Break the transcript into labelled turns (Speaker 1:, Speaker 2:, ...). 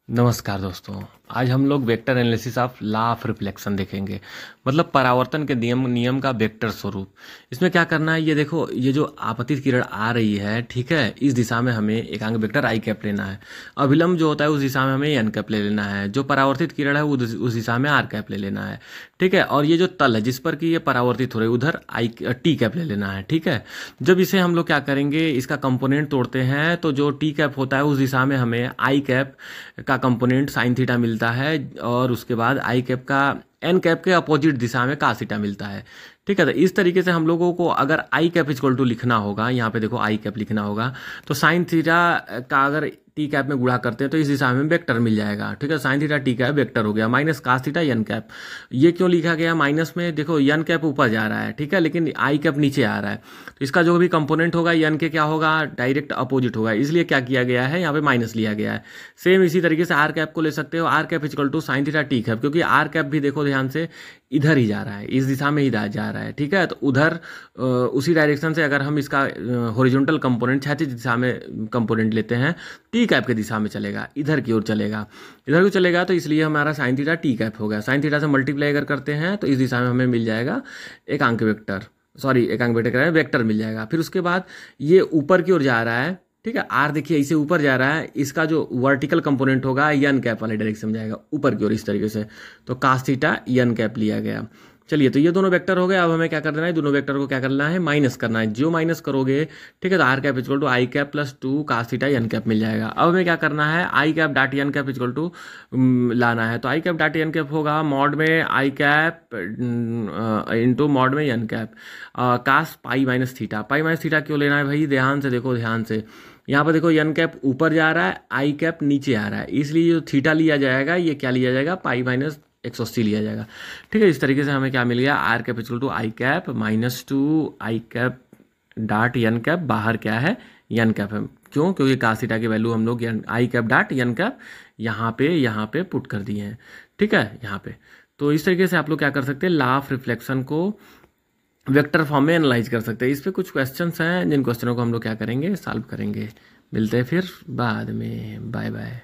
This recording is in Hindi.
Speaker 1: नमस्कार दोस्तों। आज हम लोग vector analysis of law of reflection देखेंगे। मतलब परावर्तन के नियम नियम का वेक्टर स्वरूप। इसमें क्या करना है, ये देखो, ये जो आपतित किरण आ रही है, ठीक है, इस दिशा में हमें एकांक वेक्टर आई कैप लेना है। अभिलंब जो होता है उस दिशा में हमें एन कैप ले लेना है। जो परावर्तित किरण है उस दिशा में आर कैप ले लेना है, ठीक है। और ये जो तल है जिस पर कि ये परावर्तित हो रही है उधर आई टी कैप ले लेना है, ठीक है। जब इसे हम लोग क्या करेंगे, इसका कंपोनेंट तोड़ते हैं तो जो टी कैप होता है उस दिशा में हमें आई कैप का कंपोनेंट साइन थीटा मिलता है, और उसके बाद आई कैप का एन कैप के अपोजिट दिशा में कास थीटा मिलता है, ठीक है। तो इस तरीके से हम लोगों को अगर आई कैप इक्वल टू लिखना होगा, यहाँ पे देखो आई कैप लिखना होगा, तो साइन थीटा का अगर टी कैप में गुणा करते हैं तो इस दिशा में वेक्टर मिल जाएगा, ठीक है। Sine theta T cap vector हो गया minus cos theta N cap. ये क्यों लिखा गया माइनस में, देखो एन कैप ऊपर जा रहा है, ठीक है, लेकिन आई कैप नीचे आ रहा है, तो इसका जो भी कंपोनेंट होगा एन के क्या होगा, डायरेक्ट अपोजिट होगा, इसलिए क्या किया गया है, यहाँ पे माइनस लिया गया है। सेम इसी तरीके से आर कैप को ले सकते हो, R cap equal to sine theta T cap, क्योंकि आर कैप भी देखो ध्यान से इधर ही जा रहा है, इस दिशा में ही जा रहा है, ठीक है। तो उधर उसी डायरेक्शन से अगर हम इसका हॉरिजॉन्टल कंपोनेंट क्षैतिज दिशा में कंपोनेंट लेते हैं, टी कैप के दिशा में चलेगा, इधर की ओर चलेगा, इधर को चलेगा, तो इसलिए हमारा साइन थीटा टी कैप हो गया। साइन थीटा से मल्टीप्लाई अगर करते हैं तो इस दिशा में हमें मिल जाएगा एकांक वेक्टर, सॉरी एकांक वेक्टर कह रहे हैं, वेक्टर मिल जाएगा। फिर उसके बाद ये ऊपर की ओर जा रहा है, ठीक है, आर देखिए इसे ऊपर जा रहा है, इसका जो वर्टिकल कंपोनेंट होगा यन कैप वाले डायरेक्शन में जाएगा ऊपर की ओर इस तरीके से, तो कास थीटा यन कैप लिया गया। चलिए, तो ये दोनों वेक्टर हो गए। अब हमें क्या कर देना है, दोनों वेक्टर को क्या करना है, माइनस करना है। जो माइनस करोगे, ठीक है, तो R cap equal to I cap plus two cos theta N cap मिल जाएगा। अब हमें क्या करना है, I cap dot N cap equal to लाना है, तो I cap dot N cap होगा मॉड में आई कैप इंटू मॉड में N cap cos pi minus theta. Pi minus theta क्यों लेना है भाई, ध्यान से देखो, ध्यान से यहाँ पर देखो एन कैप ऊपर जा रहा है, आई कैप नीचे आ रहा है, इसलिए जो थीटा लिया जाएगा ये क्या लिया जाएगा, पाई माइनस 180 लिया जाएगा, ठीक है। इस तरीके से हमें क्या मिल गया, R cap equal to I cap minus two I cap dot N cap, बाहर क्या है एन कैप है, क्यों, क्योंकि कास थीटा की वैल्यू हम लोग आई कैप डाट एन कैप यहाँ पे पुट कर दिए हैं, ठीक है, यहाँ पे। तो इस तरीके से आप लोग क्या कर सकते हैं, लॉ ऑफ रिफ्लेक्शन को वेक्टर फॉर्म में एनालाइज कर सकते हैं। इस पे कुछ क्वेश्चंस हैं जिन क्वेश्चनों को हम लोग क्या करेंगे, सॉल्व करेंगे। मिलते हैं फिर बाद में, बाय बाय।